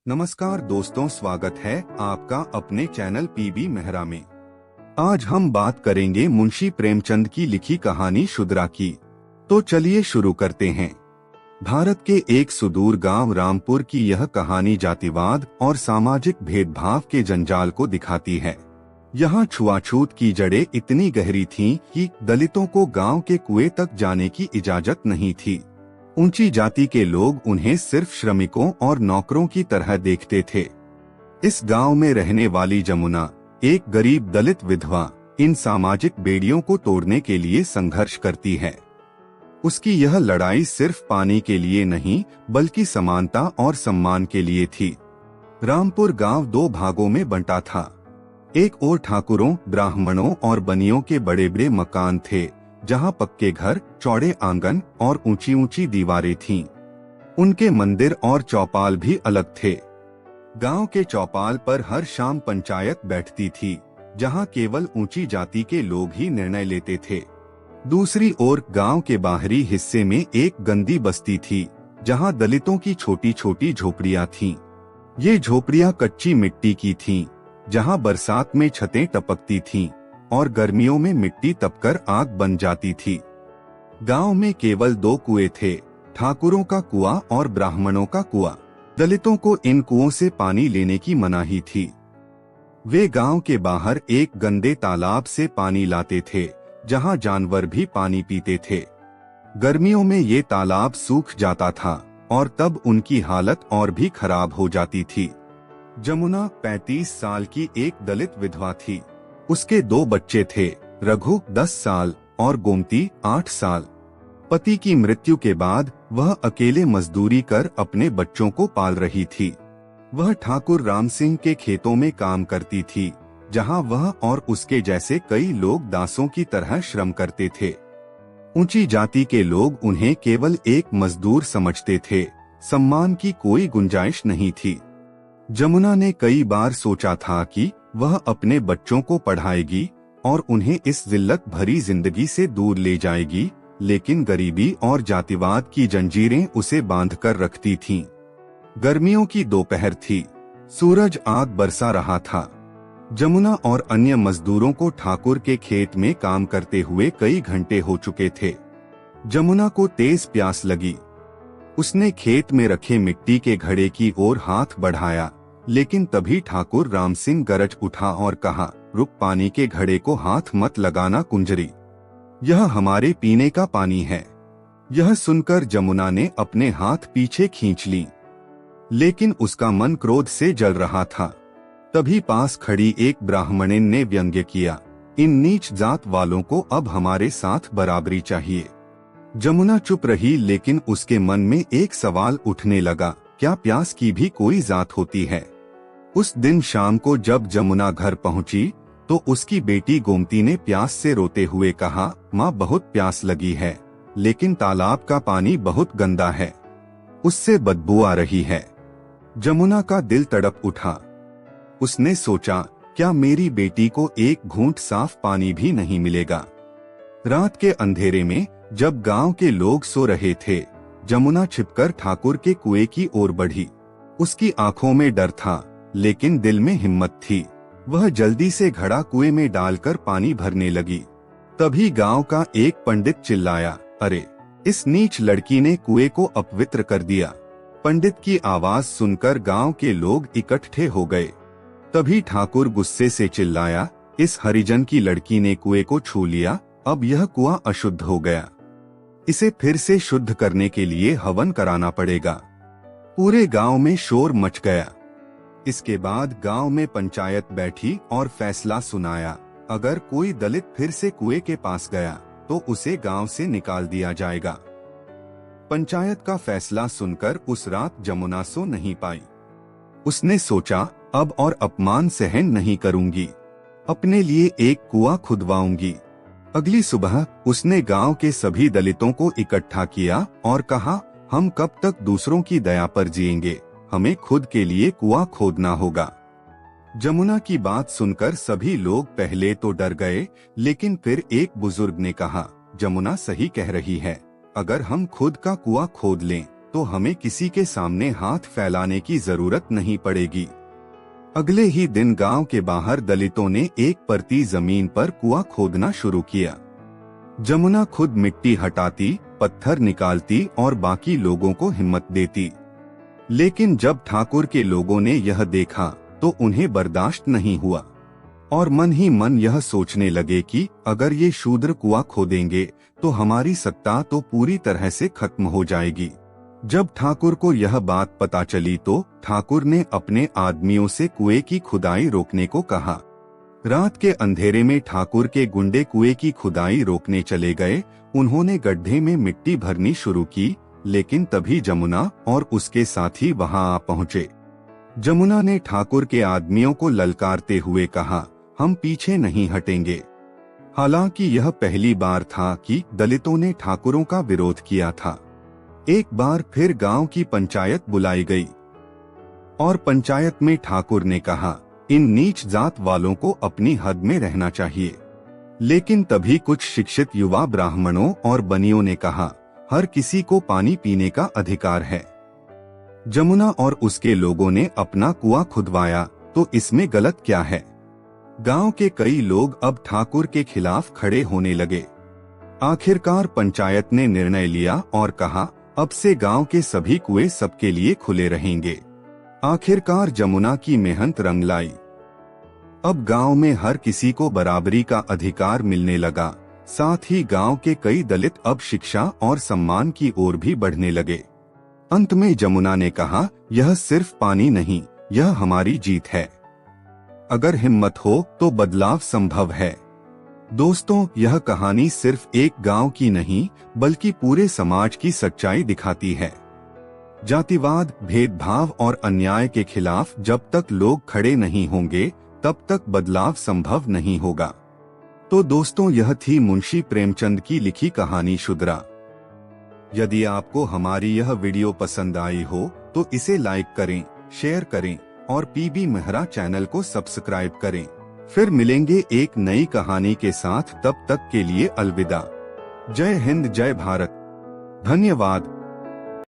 नमस्कार दोस्तों, स्वागत है आपका अपने चैनल पीबी मेहरा में। आज हम बात करेंगे मुंशी प्रेमचंद की लिखी कहानी शूद्रा की। तो चलिए शुरू करते हैं। भारत के एक सुदूर गांव रामपुर की यह कहानी जातिवाद और सामाजिक भेदभाव के जंजाल को दिखाती है। यहाँ छुआछूत की जड़ें इतनी गहरी थीं कि दलितों को गांव के कुएं तक जाने की इजाजत नहीं थी। ऊंची जाति के लोग उन्हें सिर्फ श्रमिकों और नौकरों की तरह देखते थे। इस गांव में रहने वाली जमुना, एक गरीब दलित विधवा, इन सामाजिक बेड़ियों को तोड़ने के लिए संघर्ष करती है। उसकी यह लड़ाई सिर्फ पाने के लिए नहीं, बल्कि समानता और सम्मान के लिए थी। रामपुर गांव दो भागों में बंटा था। एक ओर ठाकुरों, ब्राह्मणों और बनियों के बड़े बड़े मकान थे, जहां पक्के घर, चौड़े आंगन और ऊंची ऊंची दीवारें थीं। उनके मंदिर और चौपाल भी अलग थे। गांव के चौपाल पर हर शाम पंचायत बैठती थी, जहां केवल ऊंची जाति के लोग ही निर्णय लेते थे। दूसरी ओर गांव के बाहरी हिस्से में एक गंदी बस्ती थी, जहां दलितों की छोटी छोटी झोपड़ियां थीं। ये झोपड़ियां कच्ची मिट्टी की थीं, जहां बरसात में छतें टपकती थीं और गर्मियों में मिट्टी तपकर आग बन जाती थी। गांव में केवल दो कुएं थे, ठाकुरों का कुआं और ब्राह्मणों का कुआं। दलितों को इन कुओं से पानी लेने की मनाही थी। वे गांव के बाहर एक गंदे तालाब से पानी लाते थे, जहां जानवर भी पानी पीते थे। गर्मियों में ये तालाब सूख जाता था और तब उनकी हालत और भी खराब हो जाती थी। जमुना 35 साल की एक दलित विधवा थी। उसके दो बच्चे थे, रघु 10 साल और गोमती 8 साल। पति की मृत्यु के बाद वह अकेले मजदूरी कर अपने बच्चों को पाल रही थी। वह ठाकुर राम सिंह के खेतों में काम करती थी, जहां वह और उसके जैसे कई लोग दासों की तरह श्रम करते थे। ऊंची जाति के लोग उन्हें केवल एक मजदूर समझते थे, सम्मान की कोई गुंजाइश नहीं थी। जमुना ने कई बार सोचा था कि वह अपने बच्चों को पढ़ाएगी और उन्हें इस जिल्लत भरी जिंदगी से दूर ले जाएगी, लेकिन गरीबी और जातिवाद की जंजीरें उसे बांधकर रखती थीं। गर्मियों की दोपहर थी, सूरज आग बरसा रहा था। जमुना और अन्य मजदूरों को ठाकुर के खेत में काम करते हुए कई घंटे हो चुके थे। जमुना को तेज प्यास लगी। उसने खेत में रखे मिट्टी के घड़े की ओर हाथ बढ़ाया, लेकिन तभी ठाकुर राम सिंह गरज उठा और कहा, रुक, पानी के घड़े को हाथ मत लगाना कुंजरी, यह हमारे पीने का पानी है। यह सुनकर जमुना ने अपने हाथ पीछे खींच ली, लेकिन उसका मन क्रोध से जल रहा था। तभी पास खड़ी एक ब्राह्मणिन ने व्यंग्य किया, इन नीच जात वालों को अब हमारे साथ बराबरी चाहिए। जमुना चुप रही, लेकिन उसके मन में एक सवाल उठने लगा, क्या प्यास की भी कोई जात होती है? उस दिन शाम को जब जमुना घर पहुंची, तो उसकी बेटी गोमती ने प्यास से रोते हुए कहा, माँ, बहुत प्यास लगी है, लेकिन तालाब का पानी बहुत गंदा है, उससे बदबू आ रही है। जमुना का दिल तड़प उठा। उसने सोचा, क्या मेरी बेटी को एक घूंट साफ पानी भी नहीं मिलेगा? रात के अंधेरे में जब गांव के लोग सो रहे थे, जमुना छिपकर ठाकुर के कुएं की ओर बढ़ी। उसकी आंखों में डर था, लेकिन दिल में हिम्मत थी। वह जल्दी से घड़ा कुएं में डालकर पानी भरने लगी। तभी गांव का एक पंडित चिल्लाया, अरे, इस नीच लड़की ने कुएं को अपवित्र कर दिया। पंडित की आवाज सुनकर गांव के लोग इकट्ठे हो गए। तभी ठाकुर गुस्से से चिल्लाया, इस हरिजन की लड़की ने कुएं को छू लिया, अब यह कुआं अशुद्ध हो गया। इसे फिर से शुद्ध करने के लिए हवन कराना पड़ेगा। पूरे गांव में शोर मच गया। इसके बाद गांव में पंचायत बैठी और फैसला सुनाया, अगर कोई दलित फिर से कुएं के पास गया तो उसे गांव से निकाल दिया जाएगा। पंचायत का फैसला सुनकर उस रात जमुना सो नहीं पाई। उसने सोचा, अब और अपमान सहन नहीं करूंगी, अपने लिए एक कुआं खुदवाऊंगी। अगली सुबह उसने गांव के सभी दलितों को इकट्ठा किया और कहा, हम कब तक दूसरों की दया पर जिएंगे, हमें खुद के लिए कुआं खोदना होगा। जमुना की बात सुनकर सभी लोग पहले तो डर गए, लेकिन फिर एक बुजुर्ग ने कहा, जमुना सही कह रही है, अगर हम खुद का कुआं खोद लें तो हमें किसी के सामने हाथ फैलाने की जरूरत नहीं पड़ेगी। अगले ही दिन गांव के बाहर दलितों ने एक परती जमीन पर कुआं खोदना शुरू किया। जमुना खुद मिट्टी हटाती, पत्थर निकालती और बाकी लोगों को हिम्मत देती। लेकिन जब ठाकुर के लोगों ने यह देखा तो उन्हें बर्दाश्त नहीं हुआ और मन ही मन यह सोचने लगे कि अगर ये शूद्र कुआं खोदेंगे तो हमारी सत्ता तो पूरी तरह से खत्म हो जाएगी। जब ठाकुर को यह बात पता चली तो ठाकुर ने अपने आदमियों से कुएं की खुदाई रोकने को कहा। रात के अंधेरे में ठाकुर के गुंडे कुएं की खुदाई रोकने चले गए। उन्होंने गड्ढे में मिट्टी भरनी शुरू की, लेकिन तभी जमुना और उसके साथी वहां आ पहुंचे। जमुना ने ठाकुर के आदमियों को ललकारते हुए कहा, हम पीछे नहीं हटेंगे। हालांकि यह पहली बार था कि दलितों ने ठाकुरों का विरोध किया था। एक बार फिर गांव की पंचायत बुलाई गई और पंचायत में ठाकुर ने कहा, इन नीच जात वालों को अपनी हद में रहना चाहिए। लेकिन तभी कुछ शिक्षित युवा ब्राह्मणों और बनियों ने कहा, हर किसी को पानी पीने का अधिकार है। जमुना और उसके लोगों ने अपना कुआं खुदवाया तो इसमें गलत क्या है। गांव के कई लोग अब ठाकुर के खिलाफ खड़े होने लगे। आखिरकार पंचायत ने निर्णय लिया और कहा, अब से गांव के सभी कुएं सबके लिए खुले रहेंगे। आखिरकार जमुना की मेहनत रंग लाई। अब गांव में हर किसी को बराबरी का अधिकार मिलने लगा। साथ ही गांव के कई दलित अब शिक्षा और सम्मान की ओर भी बढ़ने लगे। अंत में जमुना ने कहा, यह सिर्फ पानी नहीं, यह हमारी जीत है। अगर हिम्मत हो तो बदलाव संभव है। दोस्तों, यह कहानी सिर्फ एक गांव की नहीं बल्कि पूरे समाज की सच्चाई दिखाती है। जातिवाद, भेदभाव और अन्याय के खिलाफ जब तक लोग खड़े नहीं होंगे तब तक बदलाव संभव नहीं होगा। तो दोस्तों, यह थी मुंशी प्रेमचंद की लिखी कहानी शुद्रा। यदि आपको हमारी यह वीडियो पसंद आई हो तो इसे लाइक करें, शेयर करें और पीबी मेहरा चैनल को सब्सक्राइब करें। फिर मिलेंगे एक नई कहानी के साथ, तब तक के लिए अलविदा। जय हिंद, जय भारत। धन्यवाद।